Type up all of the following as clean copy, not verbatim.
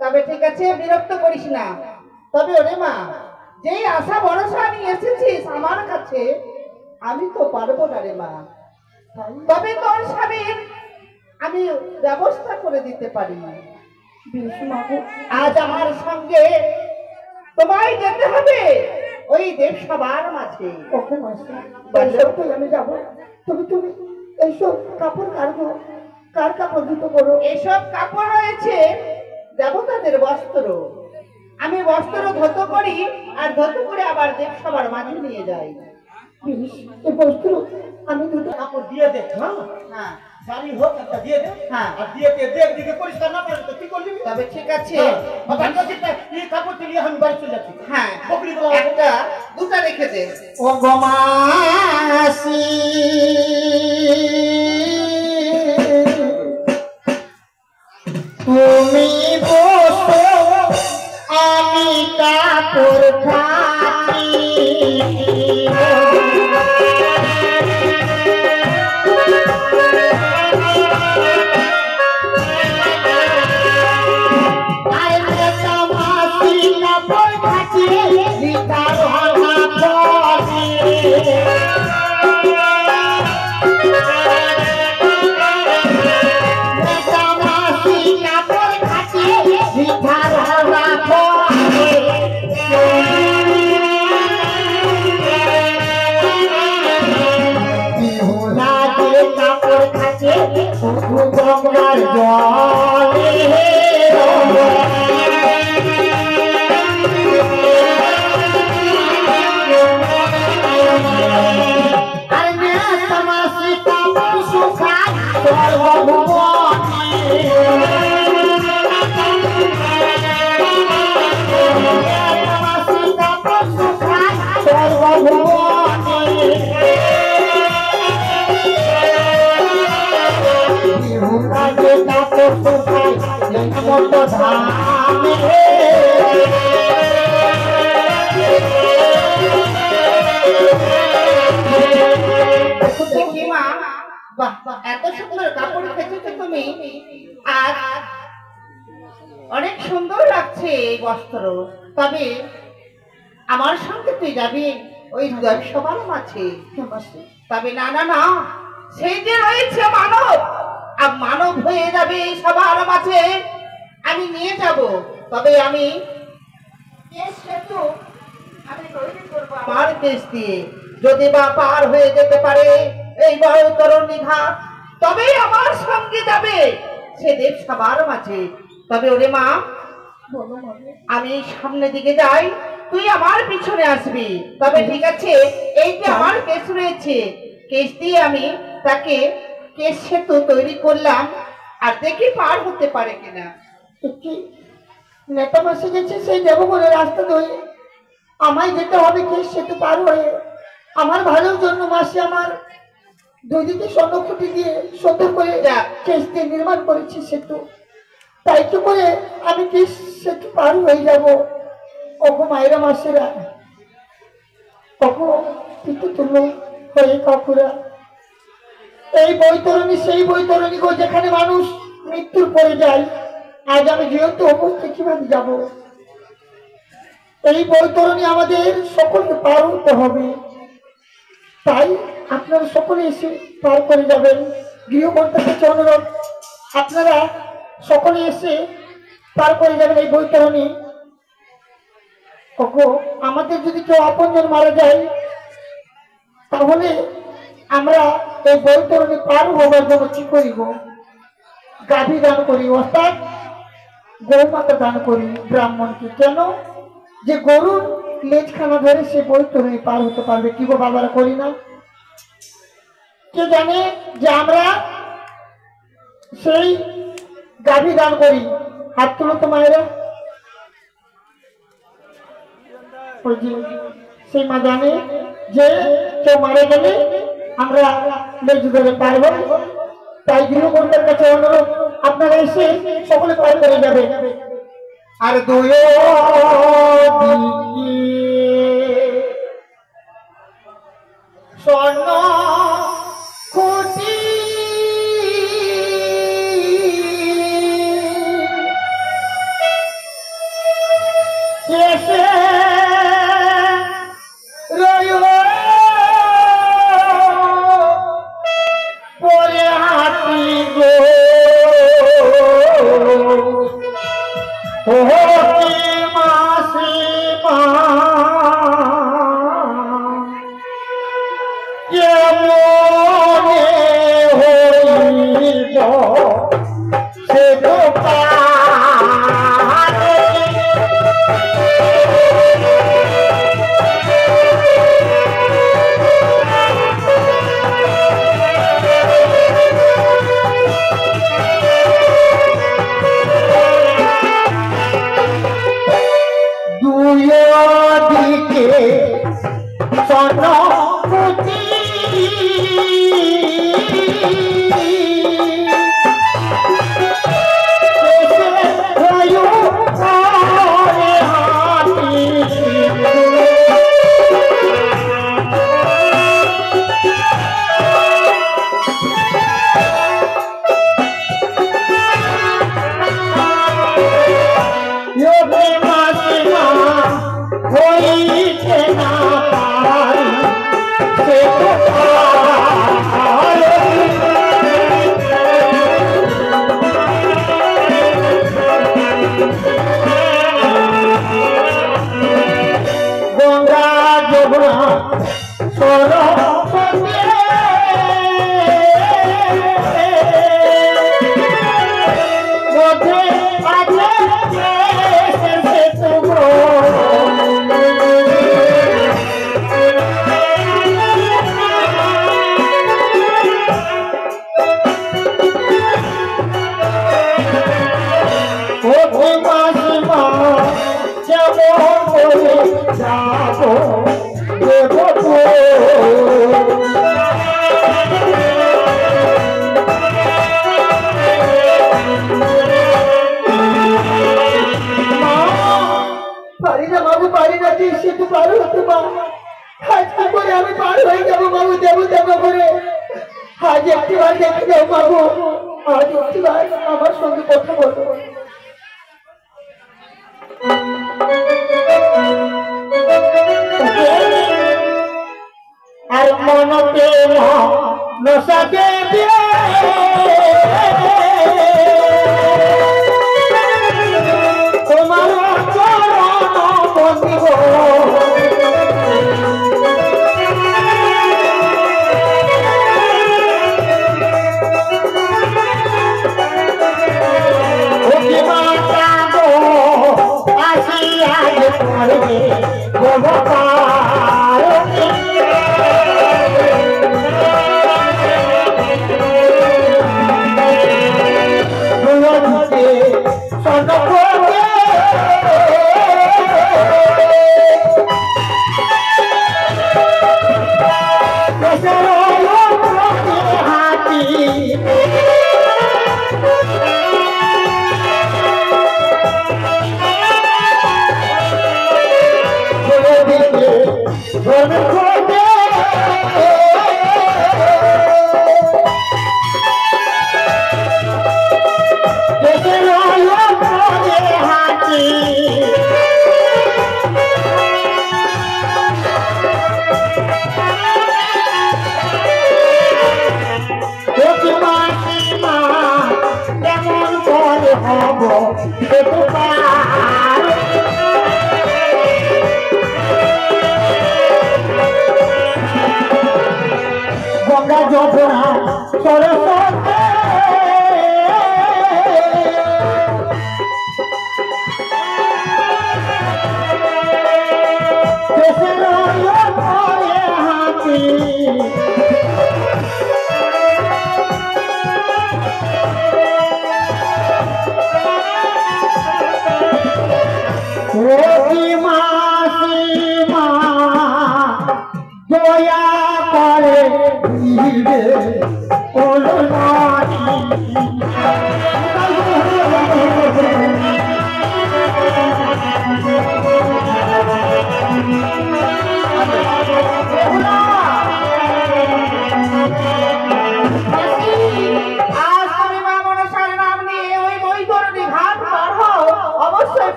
তবে ঠিক আছে, বিরক্ত করিস না। তবে ওরে মা, যেই আশা ভরসা নিয়ে এসেছিস আমার কাছে, আমি তো পারবো না রে মা। তবে তোর স্বামীর আমি ব্যবস্থা করে দিতে পারি। আজ আমার সঙ্গে তোমায় যেতে হবে ওই দেব সবার মাঝে। ওকে মাসি, আমি যাবো। তুমি তুমি এইসব কাপড় কারবো, কার কাপড় দুটো করো? এসব কাপড় রয়েছে দেবতাদের বস্ত্র। আমি বস্ত্র ধুতো করি, আর ধুতো করে আবার দেব সবার মাঝে নিয়ে যাই। এই বস্ত্র আমি দুটো কাপড় দিয়ে দে। হ্যাঁ শাড়ি হোক একটা দিয়ে দে। হ্যাঁ, আর দিয়ে দে, দেখ দিকে পরিষ্কার না করে তো কি করবি? তবে ঠিক আছে। এই কাপড় নিয়ে আমি বাড়ি চলে যাচ্ছি। হ্যাঁ, বকরি একটা দুটা রেখে দে। ও গমাসি তুমি বসো, আমি কাপড় খাচ্ছি। গঙ্গার জলে আর না তামাশি কাপড় শুকায় সর্বভুবনে। তামাশি কাপড় শুকায় সর্বভুবনে। বিহুরাজে কাপড় শুকায় মত ধামে। দেখি মা, বাহ, এত সুন্দর কাপড় খেতেছো তুমি। আর অনেক সুন্দর লাগছে এই বস্ত্র। তবে আমার সঙ্গে তুই যাবি ওই দেব সবার মাঝে। তবে না না না, সেই যে রয়েছে মানব, আর মানব হয়ে যাবে এই সবার মাঝে, আমি নিয়ে যাব। তবে আমি কেশ সেতু আমি তৈরি করবো আমার কেশ দিয়ে। যদি বা পার হয়ে যেতে পারে এই বড় তরুণী ঘাট, তবেই আমার সঙ্গে যাবে সে দেব সবার মাঝে। তবে ওরে মা, আমি সামনের দিকে যাই, তুই আমার পিছনে আসবি। তবে ঠিক আছে, এই যে আমার কেস রয়েছে, কেস দিয়ে আমি তাকে কেস সেতু তৈরি করলাম, আর দেখি পার হতে পারে কিনা। নেতা মাসে গেছে সেই দেবগণের রাস্তা ধরে আমায় যেতে হবে কেস সেতু পার হয়ে। আমার ভালোর জন্য মাসে আমার দুদিকে স্বর্ণখুঁটি দিয়ে সুন্দর করে কেস দিয়ে নির্মাণ করেছি সেতু। তাই তো করে আমি কেস সেতু পার হয়ে যাব। ওগো মায়েরা মাসেরা, ওগো কিন্তু তুলো হয়ে কাকুরা, এই বৈতরণী সেই বৈতরণী গো, যেখানে মানুষ মৃত্যুর পরে যায়। আজ আমি জীবন্ত অবস্থায় কিভাবে যাব? এই বৈতরণী আমাদের সকলকে পার হতে হবে। তাই আপনারা সকলে এসে পার করে যাবেন। গৃহকর্তার কাছে অনুরোধ, আপনারা সকলে এসে পার করে যাবেন এই বৈতরণী। ওগো, আমাদের যদি কেউ আপনজন মারা যায়, তাহলে আমরা এই বৈতরণী পার হবার জন্য কি করিব? গাভী দান করি, অর্থাৎ গৌমাতা দান করি ব্রাহ্মণকে। কেন? যে গরুর লেজখানা ধরে সে বৈতরণী পার হতে পারবে। কি গো বাবারা, করি না? কে জানে যে আমরা সেই গাভী দান করি? হাত তুলো তো মায়েরা। ওই যে সেই মা জানে যে কেউ মারা গেলে আমরা লেজ ধরে পারব। তাই গৃহকর্তার কাছে অনুরোধ, আপনারা এসে সকলে পার করে যাবে। আর দুই স্বর্ণ খুঁটি শেষে রইল পরে হাতি গো মাসি মা কেমনে হইল সে তো আমার সঙ্গে কথা বলবো আর মনতে নসাকে দিয়ে তোমার চরণ বন্দিব গঙ্গা যমুনা সরস্বতী দয়া করে দিবে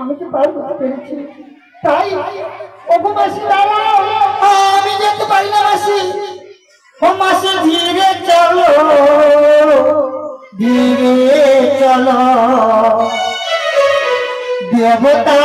আমি কি পার করতে পেরেছি। তাই ওগো মাসি দাঁড়াও, আমি যেতে পারি না মাসি। ও মাসি ধীরে চলো, ধীরে চলো, দেবতা